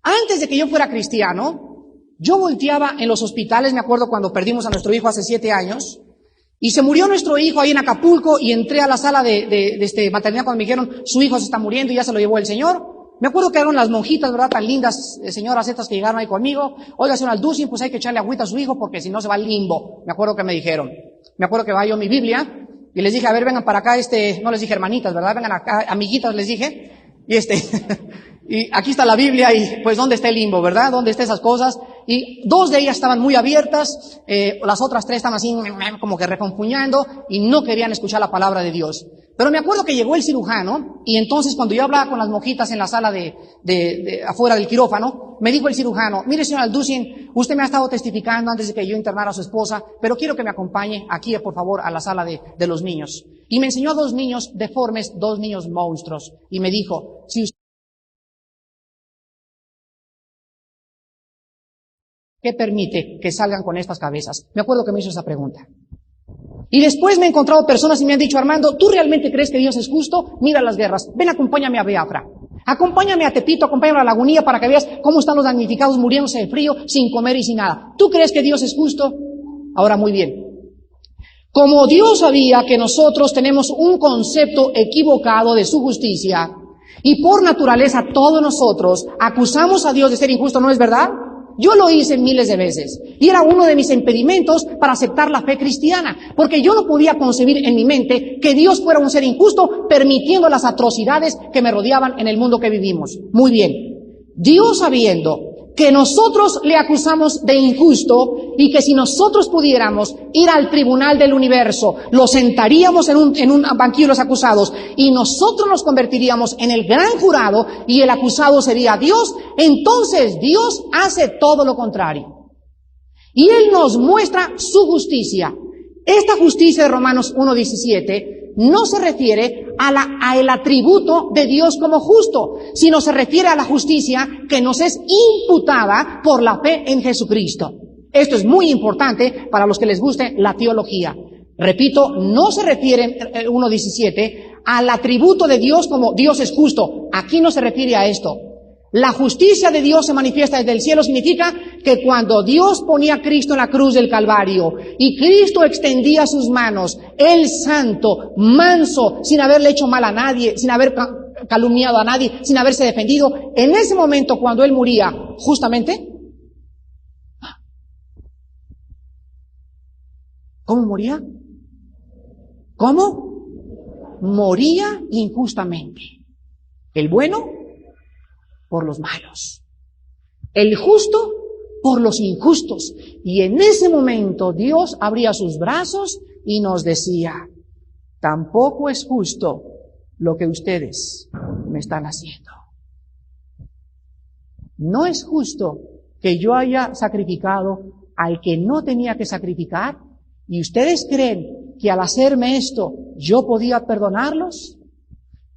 antes de que yo fuera cristiano, yo volteaba en los hospitales, me acuerdo cuando perdimos a nuestro hijo hace 7 años, y se murió nuestro hijo ahí en Acapulco, y entré a la sala de maternidad cuando me dijeron, su hijo se está muriendo y ya se lo llevó el Señor. Me acuerdo que eran las monjitas, ¿verdad? Tan lindas, señoras estas que llegaron ahí conmigo. Oiga, señor Alducin, pues hay que echarle agüita a su hijo porque si no se va al limbo. Me acuerdo que me dijeron. Me acuerdo que va yo mi Biblia Y les dije, a ver, vengan para acá, no les dije hermanitas, ¿verdad? Vengan acá, amiguitas, les dije. Y y aquí está la Biblia y pues ¿dónde está el limbo, verdad? ¿Dónde están esas cosas? Y 2 de ellas estaban muy abiertas, las otras 3 estaban así como que refunfuñando y no querían escuchar la palabra de Dios. Pero me acuerdo que llegó el cirujano y entonces cuando yo hablaba con las monjitas en la sala de afuera del quirófano, me dijo el cirujano, mire señor Alducin, usted me ha estado testificando antes de que yo internara a su esposa, pero quiero que me acompañe aquí por favor a la sala de los niños. Y me enseñó a 2 niños deformes, 2 niños monstruos y me dijo, si usted ¿qué permite que salgan con estas cabezas? Me acuerdo que me hizo esa pregunta. Y después me he encontrado personas y me han dicho, Armando, ¿tú realmente crees que Dios es justo? Mira las guerras. Ven, acompáñame a Biafra. Acompáñame a Tepito, acompáñame a la Lagunilla para que veas cómo están los damnificados muriéndose de frío, sin comer y sin nada. ¿Tú crees que Dios es justo? Ahora, muy bien. Como Dios sabía que nosotros tenemos un concepto equivocado de su justicia, y por naturaleza todos nosotros acusamos a Dios de ser injusto, ¿no es verdad? Yo lo hice miles de veces y era uno de mis impedimentos para aceptar la fe cristiana, porque yo no podía concebir en mi mente que Dios fuera un ser injusto permitiendo las atrocidades que me rodeaban en el mundo que vivimos. Muy bien, Dios sabiendo que nosotros le acusamos de injusto y que si nosotros pudiéramos ir al tribunal del universo, lo sentaríamos en un banquillo de los acusados y nosotros nos convertiríamos en el gran jurado y el acusado sería Dios, entonces Dios hace todo lo contrario. Y Él nos muestra su justicia. Esta justicia de Romanos 1:17 no se refiere a el atributo de Dios como justo, sino se refiere a la justicia que nos es imputada por la fe en Jesucristo. Esto es muy importante para los que les guste la teología. Repito, no se refiere 1:17 al atributo de Dios como Dios es justo. Aquí no se refiere a esto. La justicia de Dios se manifiesta desde el cielo significa que cuando Dios ponía a Cristo en la cruz del Calvario y Cristo extendía sus manos, Él santo, manso, sin haberle hecho mal a nadie, sin haber calumniado a nadie, sin haberse defendido, en ese momento cuando Él moría, justamente, ¿cómo moría? ¿Cómo? Moría injustamente. El bueno por los malos, el justo por los injustos. Y en ese momento Dios abría sus brazos y nos decía, tampoco es justo lo que ustedes me están haciendo. No es justo que yo haya sacrificado al que no tenía que sacrificar, y ustedes creen que al hacerme esto yo podía perdonarlos.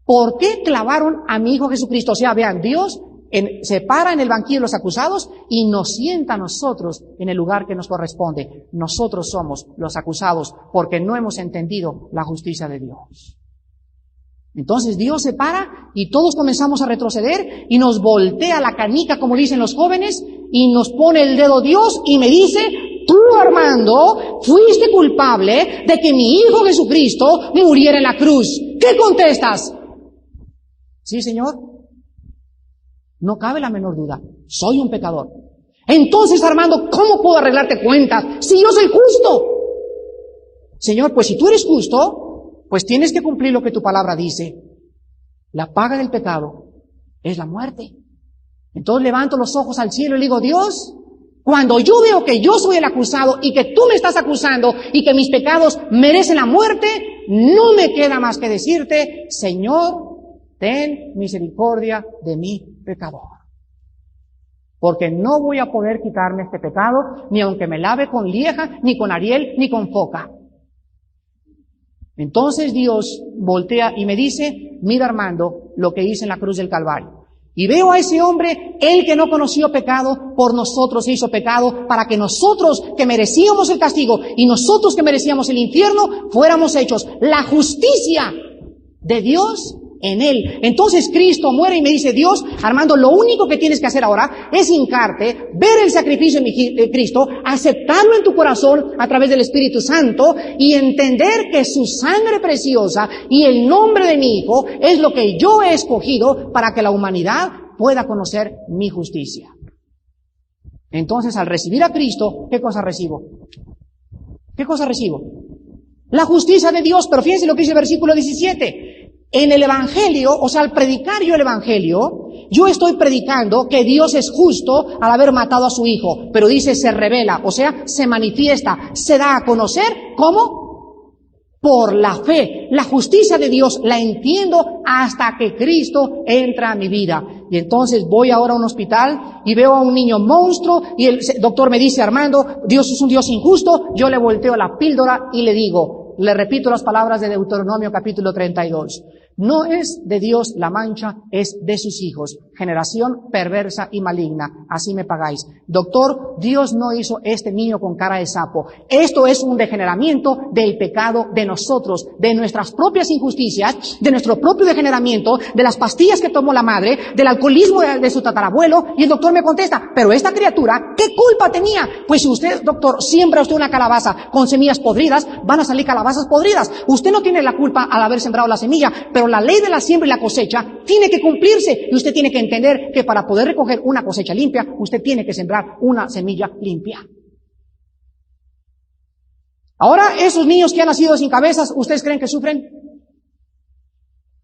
¿Por qué clavaron a mi Hijo Jesucristo? O sea, vean, Dios se para en el banquillo de los acusados y nos sienta a nosotros en el lugar que nos corresponde. Nosotros somos los acusados porque no hemos entendido la justicia de Dios. Entonces Dios se para y todos comenzamos a retroceder y nos voltea la canica, como dicen los jóvenes, y nos pone el dedo Dios y me dice, tú, Armando, fuiste culpable de que mi Hijo Jesucristo muriera en la cruz. ¿Qué contestas? Sí, Señor. No cabe la menor duda. Soy un pecador. Entonces, Armando, ¿cómo puedo arreglarte cuentas si yo soy justo? Señor, pues si tú eres justo, pues tienes que cumplir lo que tu palabra dice. La paga del pecado es la muerte. Entonces levanto los ojos al cielo y le digo, Dios, cuando yo veo que yo soy el acusado y que tú me estás acusando y que mis pecados merecen la muerte, no me queda más que decirte, Señor, ten misericordia de mi pecador. Porque no voy a poder quitarme este pecado, ni aunque me lave con Lieja, ni con Ariel, ni con Foca. Entonces Dios voltea y me dice, mira, Armando, lo que hice en la cruz del Calvario. Y veo a ese hombre, él que no conoció pecado, por nosotros se hizo pecado, para que nosotros que merecíamos el castigo y nosotros que merecíamos el infierno, fuéramos hechos la justicia de Dios en él. Entonces Cristo muere y me dice, Dios, Armando, lo único que tienes que hacer ahora es hincarte, ver el sacrificio de Cristo, aceptarlo en tu corazón a través del Espíritu Santo y entender que su sangre preciosa y el nombre de mi Hijo es lo que yo he escogido para que la humanidad pueda conocer mi justicia. Entonces, al recibir a Cristo, ¿qué cosa recibo? ¿Qué cosa recibo? La justicia de Dios, pero fíjense lo que dice el versículo 17. En el Evangelio, o sea, al predicar yo el Evangelio, yo estoy predicando que Dios es justo al haber matado a su Hijo, pero dice se revela, o sea, se manifiesta, se da a conocer, ¿cómo? Por la fe. La justicia de Dios la entiendo hasta que Cristo entra a mi vida. Y entonces voy ahora a un hospital y veo a un niño monstruo y el doctor me dice, Armando, Dios es un Dios injusto. Yo le volteo la píldora y le digo, le repito las palabras de Deuteronomio capítulo 32. No es de Dios la mancha, es de sus hijos. Generación perversa y maligna. Así me pagáis. Doctor, Dios no hizo este niño con cara de sapo. Esto es un degeneramiento del pecado de nosotros, de nuestras propias injusticias, de nuestro propio degeneramiento, de las pastillas que tomó la madre, del alcoholismo de su tatarabuelo. Y el doctor me contesta, pero esta criatura, ¿qué culpa tenía? Pues si usted, doctor, siembra usted una calabaza con semillas podridas, van a salir calabazas podridas. Usted no tiene la culpa al haber sembrado la semilla, pero la ley de la siembra y la cosecha tiene que cumplirse y usted tiene que entender que para poder recoger una cosecha limpia, usted tiene que sembrar una semilla limpia. Ahora, esos niños que han nacido sin cabezas, ¿ustedes creen que sufren?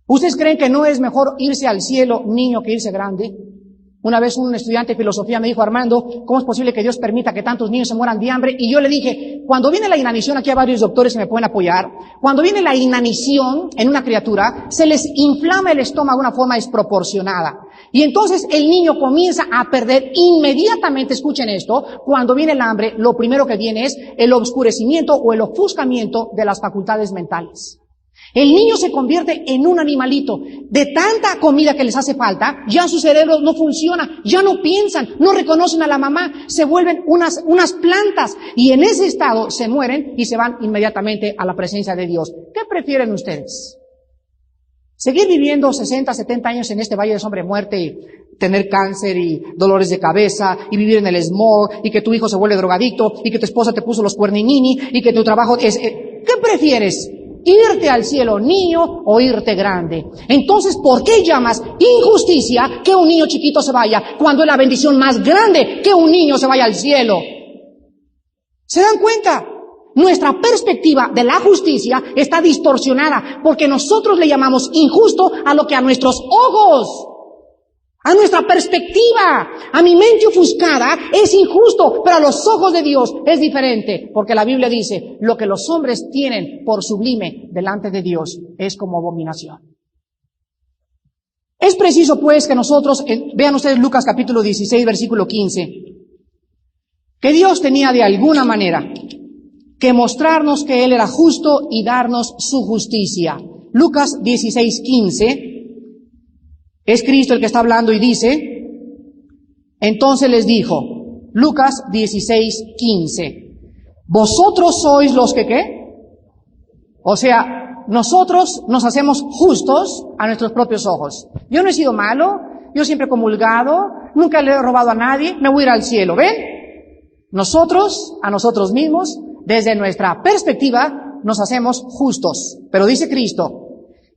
¿Ustedes creen que no es mejor irse al cielo niño que irse grande? Una vez un estudiante de filosofía me dijo, Armando, ¿cómo es posible que Dios permita que tantos niños se mueran de hambre? Y yo le dije, cuando viene la inanición, aquí hay varios doctores que me pueden apoyar, cuando viene la inanición en una criatura, se les inflama el estómago de una forma desproporcionada. Y entonces el niño comienza a perder inmediatamente, escuchen esto, cuando viene el hambre, lo primero que viene es el oscurecimiento o el ofuscamiento de las facultades mentales. El niño se convierte en un animalito. De tanta comida que les hace falta, ya su cerebro no funciona, ya no piensan, no reconocen a la mamá, se vuelven unas plantas y en ese estado se mueren y se van inmediatamente a la presencia de Dios. ¿Qué prefieren ustedes? ¿Seguir viviendo 60, 70 años en este valle de sombra y muerte y tener cáncer y dolores de cabeza y vivir en el smog y que tu hijo se vuelve drogadicto y que tu esposa te puso los cuerninini y que tu trabajo es... ¿Qué prefieres? ¿Irte al cielo niño o irte grande? Entonces, ¿por qué llamas injusticia que un niño chiquito se vaya cuando es la bendición más grande que un niño se vaya al cielo? ¿Se dan cuenta? Nuestra perspectiva de la justicia está distorsionada porque nosotros le llamamos injusto a lo que a nuestros ojos, a nuestra perspectiva, a mi mente ofuscada es injusto, pero a los ojos de Dios es diferente, porque la Biblia dice, lo que los hombres tienen por sublime delante de Dios es como abominación. Es preciso pues que nosotros, vean ustedes Lucas capítulo 16 versículo 15, que Dios tenía de alguna manera que mostrarnos que Él era justo y darnos su justicia. Lucas 16, 15, es Cristo el que está hablando y dice, entonces les dijo, Lucas 16, 15, vosotros sois los que ¿qué? O sea, nosotros nos hacemos justos a nuestros propios ojos. Yo no he sido malo, yo siempre he comulgado, nunca le he robado a nadie, me voy a ir al cielo, ¿ven? Nosotros, a nosotros mismos, desde nuestra perspectiva, nos hacemos justos. Pero dice Cristo,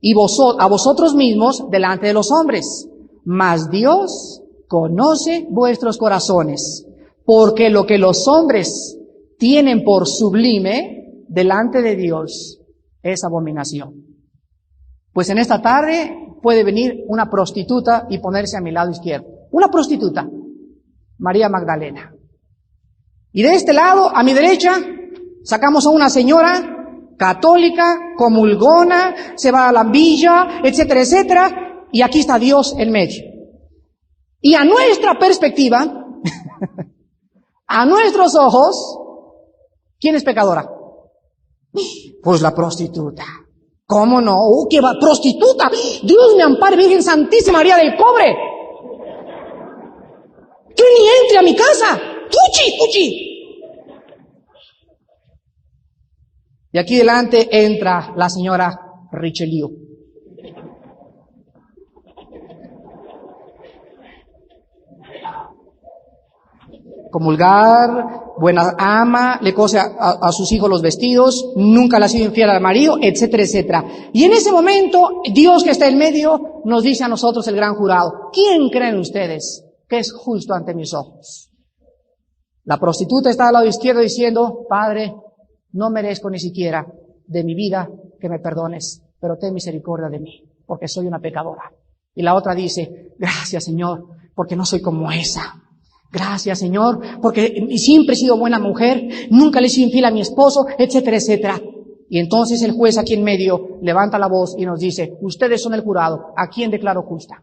y a vosotros mismos delante de los hombres. Mas Dios conoce vuestros corazones, porque lo que los hombres tienen por sublime delante de Dios es abominación. Pues en esta tarde puede venir una prostituta y ponerse a mi lado izquierdo. Una prostituta, María Magdalena. Y de este lado, a mi derecha, sacamos a una señora católica, comulgona, se va a la villa, etcétera, etcétera, y aquí está Dios en medio. Y a nuestra perspectiva, a nuestros ojos, ¿quién es pecadora? Pues la prostituta. ¿Cómo no? ¿Qué va? ¡Prostituta! Dios me ampare, Virgen Santísima María del Cobre. Que ni entre a mi casa. ¡Fuchi, fuchi! Y aquí delante entra la señora Richelieu. Comulgar, buena ama, le cose a sus hijos los vestidos, nunca le ha sido infiel al marido, etcétera, etcétera. Y en ese momento, Dios que está en medio, nos dice a nosotros el gran jurado, ¿quién creen ustedes que es justo ante mis ojos? La prostituta está al lado izquierdo diciendo, Padre, no merezco ni siquiera de mi vida que me perdones, pero ten misericordia de mí, porque soy una pecadora. Y la otra dice, gracias Señor, porque no soy como esa. Gracias Señor, porque siempre he sido buena mujer, nunca le he sido infiel a mi esposo, etcétera, etcétera. Y entonces el juez aquí en medio levanta la voz y nos dice, ustedes son el jurado, ¿a quién declaro justa?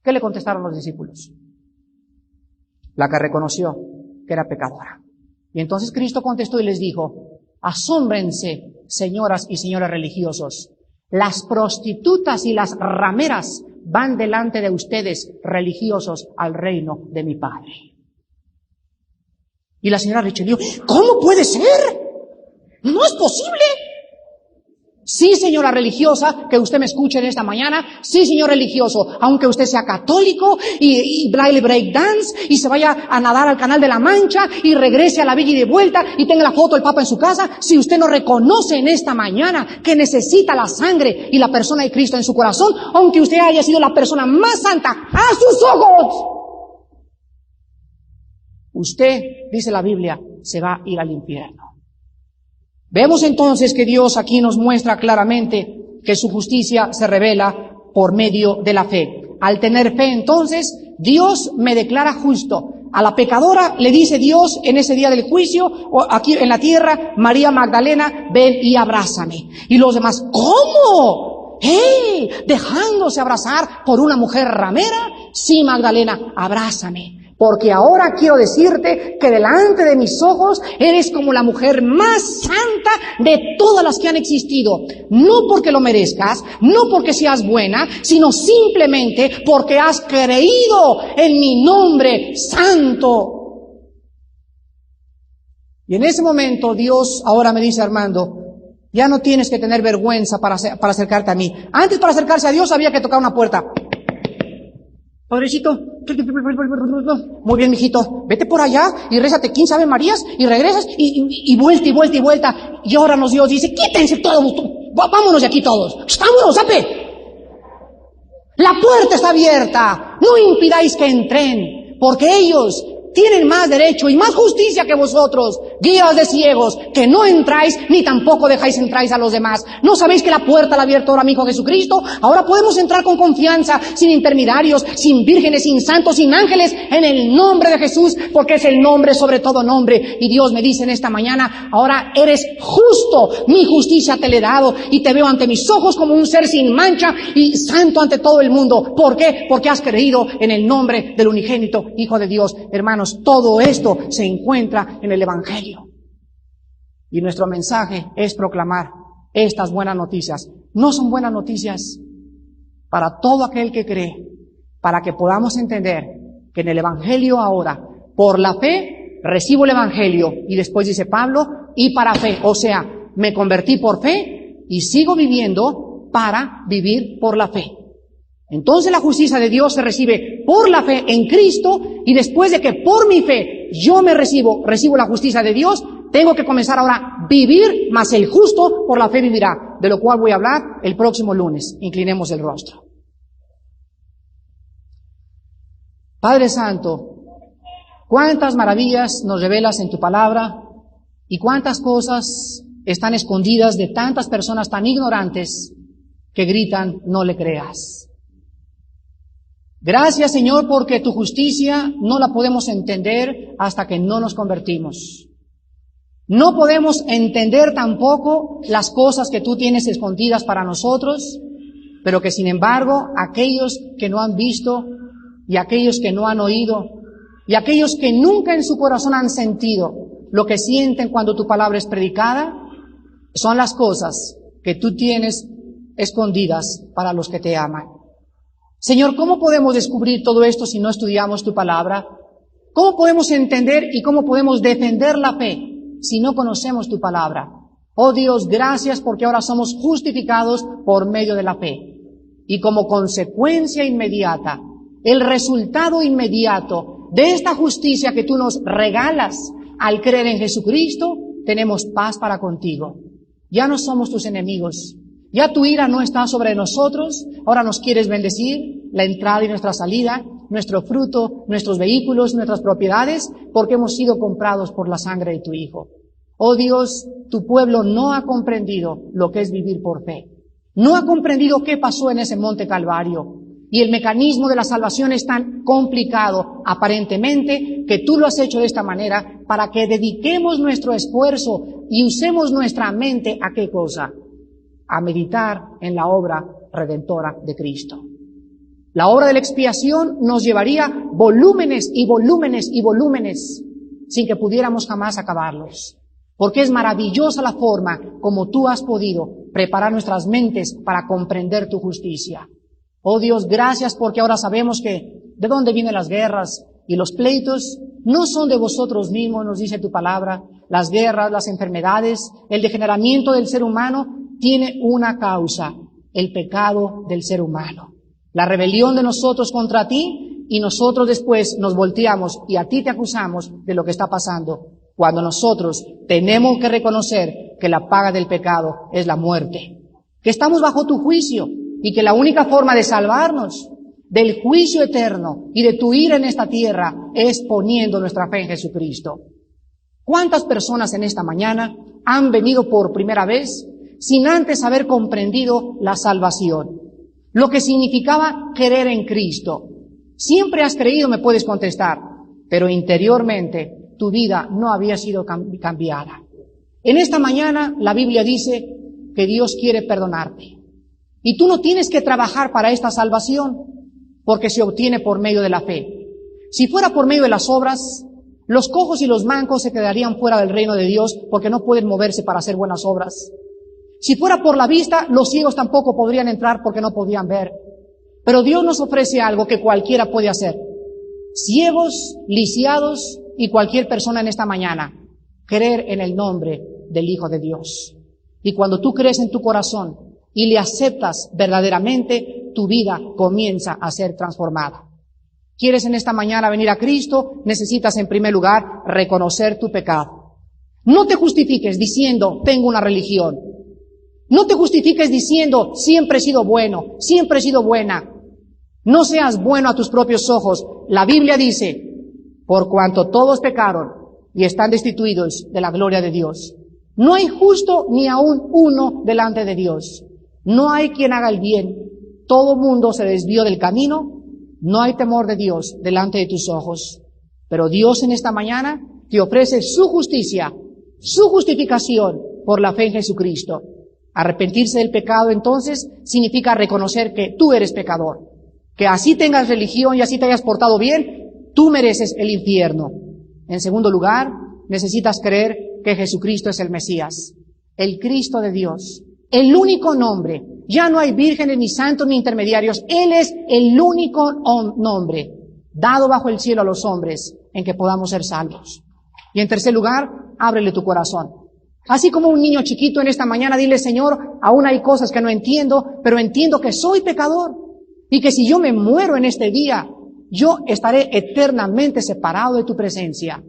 ¿Qué le contestaron los discípulos? La que reconoció que era pecadora. Y entonces Cristo contestó y les dijo, asómbrense, señoras y señores religiosos, las prostitutas y las rameras van delante de ustedes, religiosos, al reino de mi Padre. Y la señora Richelieu, ¿cómo puede ser? ¡No es posible! Sí, señora religiosa, que usted me escuche en esta mañana. Sí, señor religioso, aunque usted sea católico y baile break dance y se vaya a nadar al Canal de la Mancha y regrese a la villa y de vuelta y tenga la foto del Papa en su casa, si usted no reconoce en esta mañana que necesita la sangre y la persona de Cristo en su corazón, aunque usted haya sido la persona más santa a sus ojos, usted, dice la Biblia, se va a ir al infierno. Vemos entonces que Dios aquí nos muestra claramente que su justicia se revela por medio de la fe. Al tener fe, entonces, Dios me declara justo. A la pecadora le dice Dios en ese día del juicio, o aquí en la tierra, María Magdalena, ven y abrázame. Y los demás, ¿cómo? ¡Hey! Dejándose abrazar por una mujer ramera. Sí, Magdalena, abrázame. Porque ahora quiero decirte que delante de mis ojos eres como la mujer más santa de todas las que han existido. No porque lo merezcas, no porque seas buena, sino simplemente porque has creído en mi nombre santo. Y en ese momento Dios ahora me dice, Armando, ya no tienes que tener vergüenza para acercarte a mí. Antes, para acercarse a Dios había que tocar una puerta. Padrecito, muy bien, mijito, vete por allá y rézate 15 Ave Marías y regresas y vuelta y vuelta y vuelta. Y ahora Dios dice, quítense todos, vámonos de aquí todos, vámonos, sape. La puerta está abierta, no impidáis que entren, porque ellos tienen más derecho y más justicia que vosotros, guías de ciegos, que no entráis ni tampoco dejáis entráis a los demás. ¿No sabéis que la puerta la ha abierto ahora mi Hijo Jesucristo? Ahora podemos entrar con confianza, sin intermediarios, sin vírgenes, sin santos, sin ángeles, en el nombre de Jesús, porque es el nombre sobre todo nombre. Y Dios me dice en esta mañana, ahora eres justo, mi justicia te le he dado, y te veo ante mis ojos como un ser sin mancha y santo ante todo el mundo. ¿Por qué? Porque has creído en el nombre del unigénito Hijo de Dios. Hermanos, todo esto se encuentra en el Evangelio. Y nuestro mensaje es proclamar estas buenas noticias. No son buenas noticias para todo aquel que cree, para que podamos entender que en el Evangelio ahora, por la fe, recibo el Evangelio. Y después dice Pablo, y para fe. O sea, me convertí por fe y sigo viviendo para vivir por la fe. Entonces la justicia de Dios se recibe por la fe en Cristo, y después de que por mi fe yo recibo la justicia de Dios, tengo que comenzar ahora a vivir, mas el justo por la fe vivirá, de lo cual voy a hablar el próximo lunes. Inclinemos el rostro. Padre Santo, cuántas maravillas nos revelas en tu palabra y cuántas cosas están escondidas de tantas personas tan ignorantes que gritan, no le creas. Gracias, Señor, porque tu justicia no la podemos entender hasta que no nos convertimos. No podemos entender tampoco las cosas que tú tienes escondidas para nosotros, pero que sin embargo aquellos que no han visto y aquellos que no han oído y aquellos que nunca en su corazón han sentido lo que sienten cuando tu palabra es predicada, son las cosas que tú tienes escondidas para los que te aman. Señor, ¿cómo podemos descubrir todo esto si no estudiamos tu palabra? ¿Cómo podemos entender y cómo podemos defender la fe si no conocemos tu palabra? Oh Dios, gracias porque ahora somos justificados por medio de la fe. Y como consecuencia inmediata, el resultado inmediato de esta justicia que tú nos regalas al creer en Jesucristo, tenemos paz para contigo. Ya no somos tus enemigos. Ya tu ira no está sobre nosotros, ahora nos quieres bendecir, la entrada y nuestra salida, nuestro fruto, nuestros vehículos, nuestras propiedades, porque hemos sido comprados por la sangre de tu Hijo. Oh Dios, tu pueblo no ha comprendido lo que es vivir por fe. No ha comprendido qué pasó en ese monte Calvario. Y el mecanismo de la salvación es tan complicado, aparentemente, que tú lo has hecho de esta manera para que dediquemos nuestro esfuerzo y usemos nuestra mente ¿a qué cosa? A meditar en la obra redentora de Cristo. La obra de la expiación nos llevaría volúmenes y volúmenes y volúmenes sin que pudiéramos jamás acabarlos. Porque es maravillosa la forma como tú has podido preparar nuestras mentes para comprender tu justicia. Oh Dios, gracias porque ahora sabemos que de dónde vienen las guerras y los pleitos no son de vosotros mismos, nos dice tu palabra. Las guerras, las enfermedades, el degeneramiento del ser humano tiene una causa, el pecado del ser humano. La rebelión de nosotros contra ti y nosotros después nos volteamos y a ti te acusamos de lo que está pasando. Cuando nosotros tenemos que reconocer que la paga del pecado es la muerte, que estamos bajo tu juicio y que la única forma de salvarnos del juicio eterno y de tu ira en esta tierra es poniendo nuestra fe en Jesucristo. ¿Cuántas personas en esta mañana han venido por primera vez sin antes haber comprendido la salvación? Lo que significaba creer en Cristo. Siempre has creído, me puedes contestar, pero interiormente tu vida no había sido cambiada. En esta mañana la Biblia dice que Dios quiere perdonarte. Y tú no tienes que trabajar para esta salvación, porque se obtiene por medio de la fe. Si fuera por medio de las obras, los cojos y los mancos se quedarían fuera del reino de Dios porque no pueden moverse para hacer buenas obras. Si fuera por la vista, los ciegos tampoco podrían entrar porque no podían ver. Pero Dios nos ofrece algo que cualquiera puede hacer. Ciegos, lisiados y cualquier persona en esta mañana, creer en el nombre del Hijo de Dios. Y cuando tú crees en tu corazón y le aceptas verdaderamente, tu vida comienza a ser transformada. ¿Quieres en esta mañana venir a Cristo? Necesitas en primer lugar reconocer tu pecado. No te justifiques diciendo, tengo una religión. No te justifiques diciendo, siempre he sido bueno, siempre he sido buena. No seas bueno a tus propios ojos. La Biblia dice, por cuanto todos pecaron y están destituidos de la gloria de Dios. No hay justo ni aún uno delante de Dios. No hay quien haga el bien. Todo mundo se desvió del camino. No hay temor de Dios delante de tus ojos. Pero Dios en esta mañana te ofrece su justicia, su justificación por la fe en Jesucristo. Arrepentirse del pecado entonces significa reconocer que tú eres pecador. Que así tengas religión y así te hayas portado bien, tú mereces el infierno. En segundo lugar, necesitas creer que Jesucristo es el Mesías, el Cristo de Dios, el único nombre. Ya no hay vírgenes, ni santos, ni intermediarios. Él es el único nombre dado bajo el cielo a los hombres en que podamos ser salvos. Y en tercer lugar, ábrele tu corazón. Así como un niño chiquito en esta mañana, dile, Señor, aún hay cosas que no entiendo, pero entiendo que soy pecador y que si yo me muero en este día, yo estaré eternamente separado de tu presencia.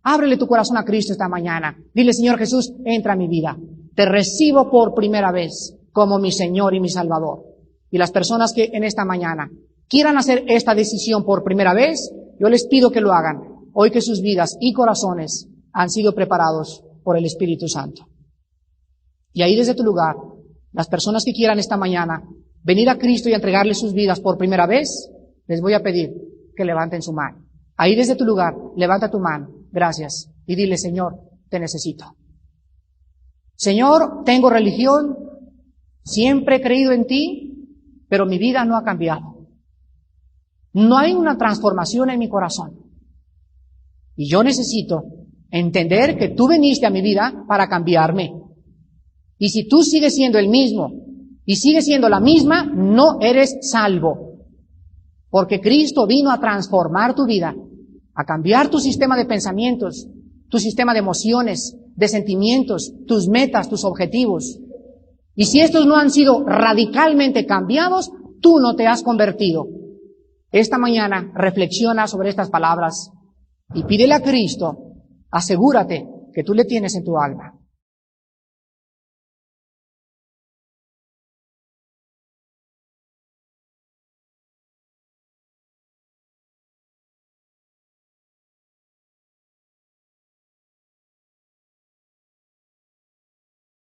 Ábrele tu corazón a Cristo esta mañana. Dile, Señor Jesús, entra a mi vida. Te recibo por primera vez como mi Señor y mi Salvador. Y las personas que en esta mañana quieran hacer esta decisión por primera vez, yo les pido que lo hagan. Hoy que sus vidas y corazones han sido preparados por el Espíritu Santo. Y ahí desde tu lugar, las personas que quieran esta mañana venir a Cristo y entregarle sus vidas por primera vez, les voy a pedir que levanten su mano. Ahí desde tu lugar, levanta tu mano. Gracias. Y dile, Señor, te necesito. Señor, tengo religión, siempre he creído en ti, pero mi vida no ha cambiado. No hay una transformación en mi corazón. Y yo necesito entender que tú viniste a mi vida para cambiarme. Y si tú sigues siendo el mismo y sigues siendo la misma, no eres salvo. Porque Cristo vino a transformar tu vida, a cambiar tu sistema de pensamientos, tu sistema de emociones, de sentimientos, tus metas, tus objetivos. Y si estos no han sido radicalmente cambiados, tú no te has convertido. Esta mañana reflexiona sobre estas palabras y pídele a Cristo, asegúrate que tú le tienes en tu alma.